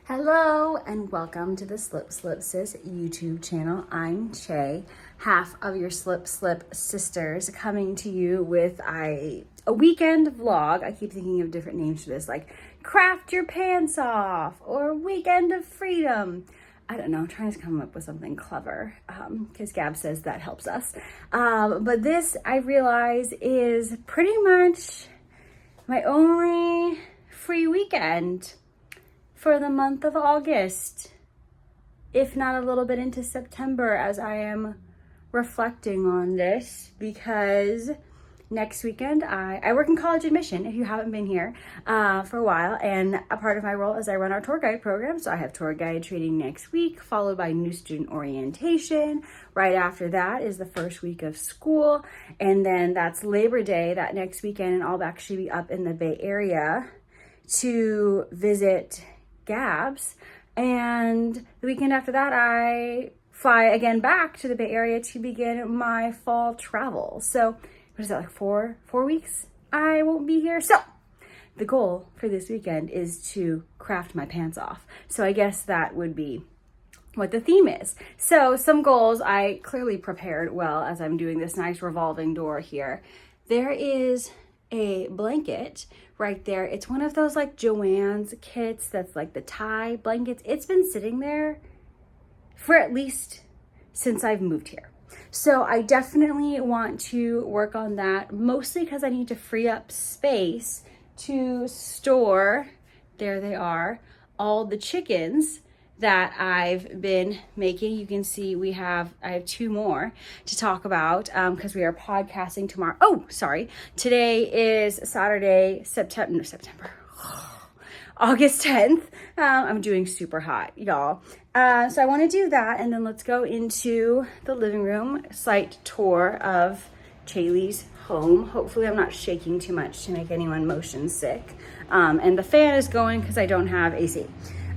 Hello and welcome to the Slip Slip Sis YouTube channel. I'm Shay, half of your Slip Slip sisters, coming to you with a weekend vlog. I keep thinking of different names for this, like Craft Your Pants Off or Weekend of Freedom. I don't know, I'm trying to come up with something clever because Gab says that helps us. But this, I realize, is pretty much my only free weekend for the month of August, if not a little bit into September, as I am reflecting on this, because next weekend I work in college admission, if you haven't been here for a while, and a part of my role is I run our tour guide program. So I have tour guide training next week, followed by new student orientation. Right after that is the first week of school, and then that's Labor Day that next weekend, and I'll actually be up in the Bay Area to visit Gabs, and the weekend after that I fly again back to the Bay Area to begin my fall travel. So what is that, like four weeks I won't be here? So the goal for this weekend is to craft my pants off. So I guess that would be what the theme is. So some goals I clearly prepared well as I'm doing this nice revolving door here. There is a blanket right there. It's one of those like Joann's kits that's like the tie blankets. It's been sitting there for at least since I've moved here. So I definitely want to work on that, mostly because I need to free up space to store, there they are, all the chickens that I've been making. You can see I have two more to talk about because we are podcasting tomorrow. Oh, sorry. Today is Saturday, August 10th. I'm doing super hot, y'all. So I want to do that, and then let's go into the living room site tour of Chaylee's home. Hopefully I'm not shaking too much to make anyone motion sick. And the fan is going because I don't have AC.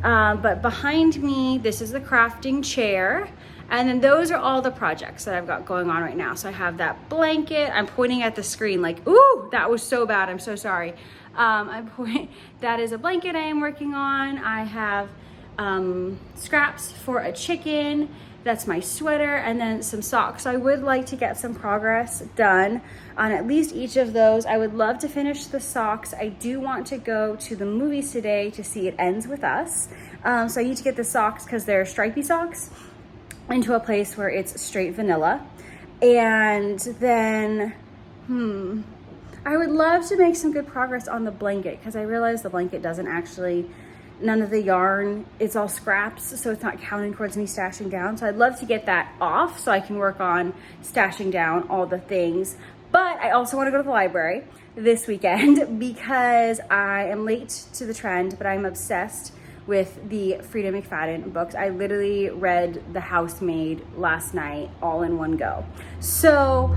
But behind me, this is the crafting chair. And then those are all the projects that I've got going on right now. So I have that blanket. I'm pointing at the screen like, ooh, that was so bad. I'm so sorry. That is a blanket I am working on. I have scraps for a chicken. That's my sweater, and then some socks. So I would like to get some progress done on at least each of those. I would love to finish the socks. I do want to go to the movies today to see It Ends With Us. So I need to get the socks because they're stripy socks into a place where it's straight vanilla. And then, I would love to make some good progress on the blanket because I realize the blanket doesn't actually, none of the yarn, it's all scraps, so it's not counting towards me stashing down. So I'd love to get that off so I can work on stashing down all the things. But I also want to go to the library this weekend because I am late to the trend, but I'm obsessed with the Frida McFadden books. I literally read The Housemaid last night all in one go. So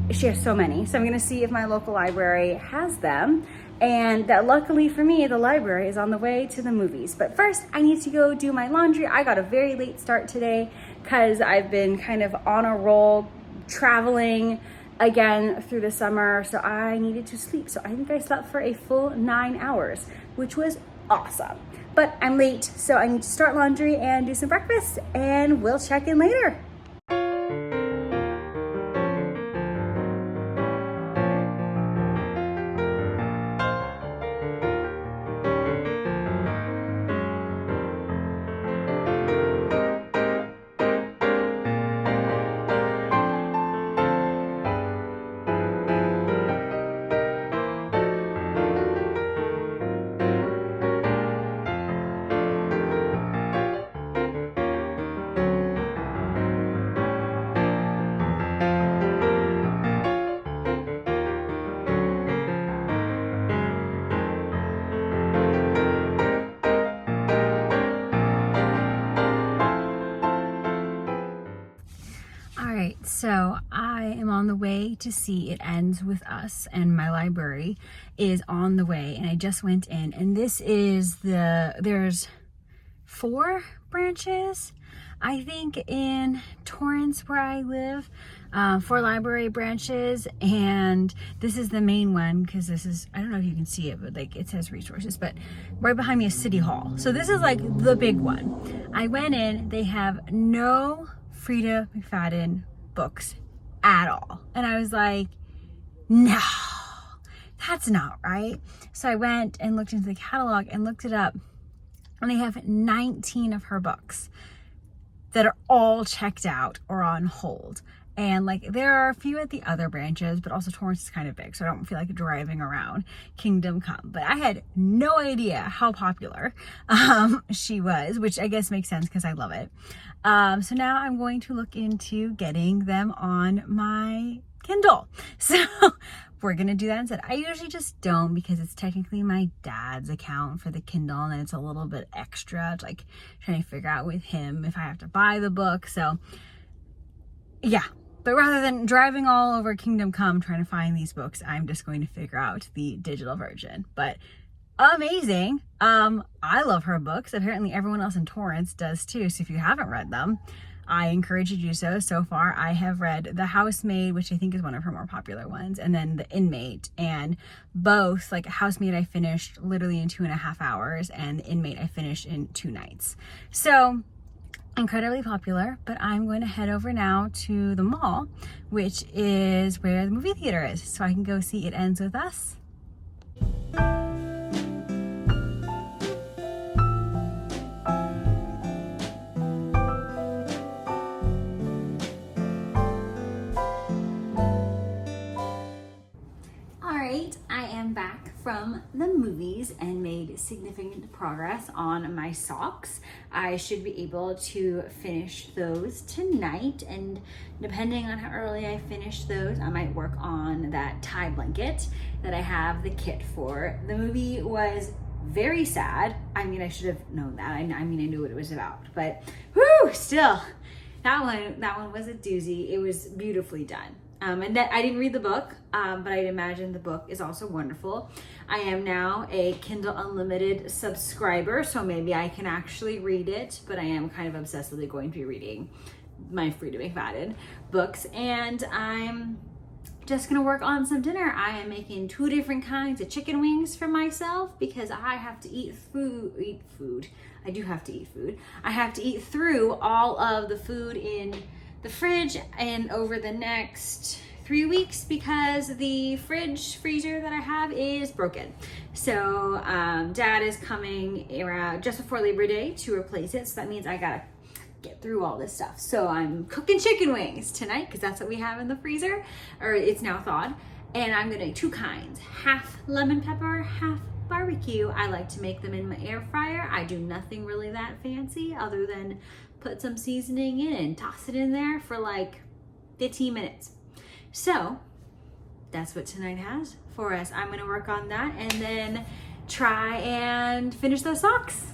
she has so many. So I'm gonna see if my local library has them. And that luckily for me, the library is on the way to the movies. But first, I need to go do my laundry. I got a very late start today because I've been kind of on a roll traveling again through the summer. So I needed to sleep. So I think I slept for a full 9 hours, which was awesome. But I'm late, so I need to start laundry and do some breakfast, and we'll check in later. So I am on the way to see It Ends With Us, and my library is on the way, and I just went in, and this is there's 4 branches, I think, in Torrance where I live. 4 library branches, and this is the main one because this is, I don't know if you can see it, but like it says resources, but right behind me is City Hall. So this is like the big one. I went in, they have no Frida McFadden books at all. And I was like, no, that's not right. So I went and looked into the catalog and looked it up, and they have 19 of her books that are all checked out or on hold. And like there are a few at the other branches, but also Torrance is kind of big, so I don't feel like driving around Kingdom Come. But I had no idea how popular she was, which I guess makes sense because I love it. So now I'm going to look into getting them on my Kindle. So we're gonna do that instead. I usually just don't because it's technically my dad's account for the Kindle, and it's a little bit extra, like trying to figure out with him if I have to buy the book. So yeah. But rather than driving all over Kingdom Come trying to find these books, I'm just going to figure out the digital version. But amazing. I love her books. Apparently everyone else in Torrance does too. So if you haven't read them, I encourage you to do so. So far, I have read The Housemaid, which I think is one of her more popular ones, and then The Inmate. And both, like Housemaid I finished literally in 2.5 hours, and The Inmate I finished in 2 nights. So incredibly popular. But I'm going to head over now to the mall, which is where the movie theater is, so I can go see It Ends With Us. Alright, I am back from the movies and made significant progress on my socks. I should be able to finish those tonight, and depending on how early I finish those, I might work on that tie blanket that I have the kit for. The movie was very sad. I mean, I should have known that. I knew what it was about, but whew, still, that one was a doozy. It was beautifully done. And that I didn't read the book, but I'd imagine the book is also wonderful. I am now a Kindle Unlimited subscriber, so maybe I can actually read it, but I am kind of obsessively going to be reading my Frida McFadden books, and I'm just gonna work on some dinner. I am making 2 different kinds of chicken wings for myself because I have to eat food. I do have to eat food. I have to eat through all of the food in the fridge and over the next 3 weeks because the freezer that I have is broken. So Dad is coming around just before Labor Day to replace it. So that means I gotta get through all this stuff. So I'm cooking chicken wings tonight because that's what we have in the freezer, or it's now thawed. And I'm gonna do 2 kinds, half lemon pepper, half barbecue. I like to make them in my air fryer. I do nothing really that fancy other than put some seasoning in and toss it in there for like 15 minutes. So that's what tonight has for us. I'm gonna work on that and then try and finish those socks.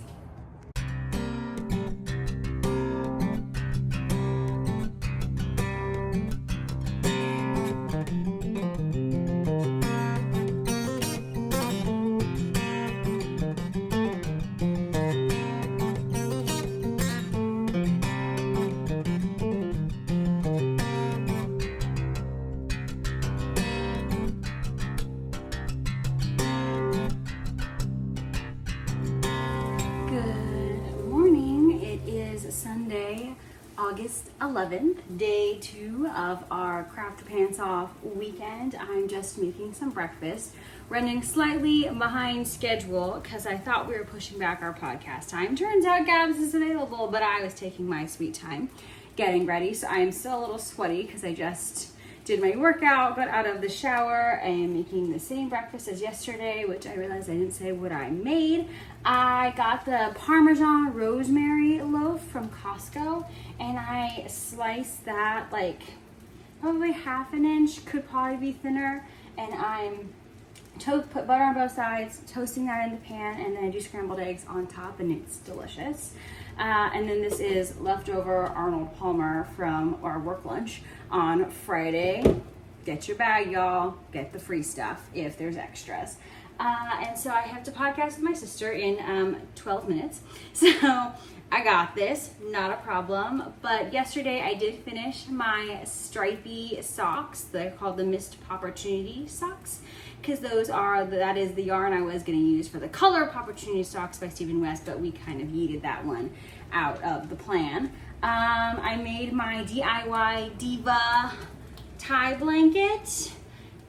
Sunday, August 11th, day 2 of our Craft Pants Off weekend. I'm just making some breakfast, running slightly behind schedule because I thought we were pushing back our podcast time. Turns out Gabs is available, but I was taking my sweet time getting ready, so I am still a little sweaty because I just did my workout, got out of the shower, and making the same breakfast as yesterday, which I realized I didn't say what I made. I got the Parmesan rosemary loaf from Costco, and I sliced that like probably 1/2 inch, could probably be thinner, and I'm put butter on both sides, toasting that in the pan, and then I do scrambled eggs on top, and it's delicious. And then this is leftover Arnold Palmer from our work lunch on Friday. Get your bag, y'all. Get the free stuff if there's extras. And so I have to podcast with my sister in 12 minutes. So I got this, not a problem. But yesterday I did finish my stripy socks. They're called the Missed Opportunity socks, because that is the yarn I was going to use for the Color Opportunity socks by Stephen West, but we kind of yeeted that one out of the plan. I made my DIY Diva tie blanket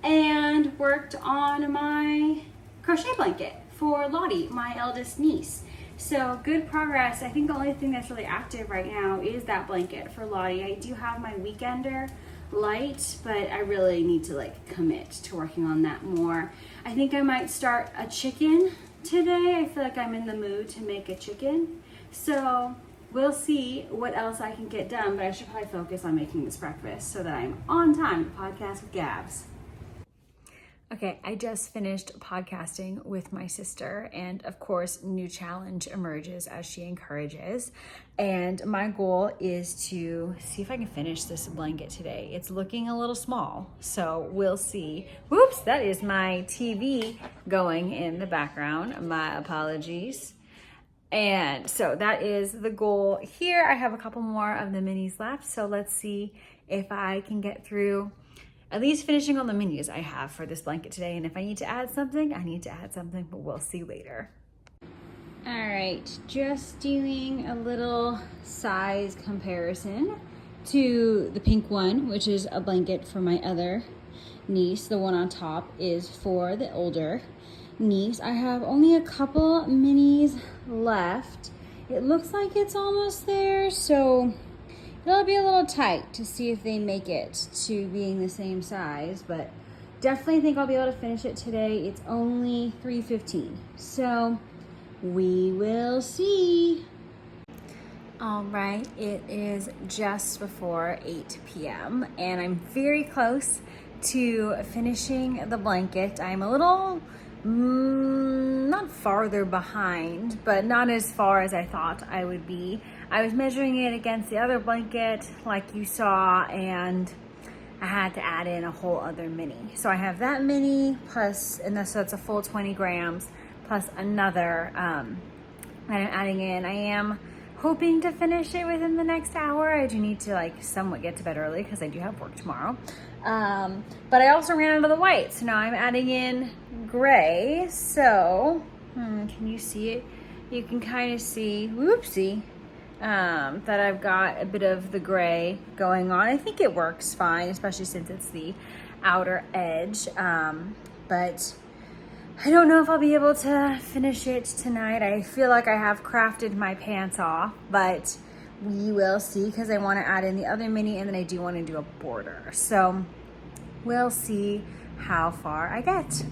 and worked on my crochet blanket for Lottie, my eldest niece. So good progress. I think the only thing that's really active right now is that blanket for Lottie. I do have my weekender light, but I really need to commit to working on that more. I think I might start a chicken today. I feel like I'm in the mood to make a chicken. So we'll see what else I can get done, but I should probably focus on making this breakfast so that I'm on time to podcast with Gabs. Okay, I just finished podcasting with my sister, and of course, new challenge emerges as she encourages. And my goal is to see if I can finish this blanket today. It's looking a little small, so we'll see. Whoops, that is my TV going in the background. My apologies. And so that is the goal here. I have a couple more of the minis left, so let's see if I can get through at least finishing on the minis I have for this blanket today. And if I need to add something, I need to add something, but we'll see later. All right, just doing a little size comparison to the pink one, which is a blanket for my other niece. The one on top is for the older niece. I have only a couple minis left. It looks like it's almost there, so it'll be a little tight to see if they make it to being the same size, but definitely think I'll be able to finish it today. It's only 3:15, so we will see. All right, it is just before 8 p.m. and I'm very close to finishing the blanket. I'm a little not farther behind, but not as far as I thought I would be. I was measuring it against the other blanket like you saw, and I had to add in a whole other mini. So I have that mini plus, so it's a full 20 grams plus another that I'm adding in. I am hoping to finish it within the next hour. I do need to somewhat get to bed early because I do have work tomorrow. But I also ran out of the white, so now I'm adding in gray. So can you see it? You can kind of see, whoopsie, that I've got a bit of the gray going on. I think it works fine, especially since it's the outer edge. But I don't know if I'll be able to finish it tonight. I feel like I have crafted my pants off, but we will see, because I want to add in the other mini, and then I do want to do a border. So we'll see how far I get.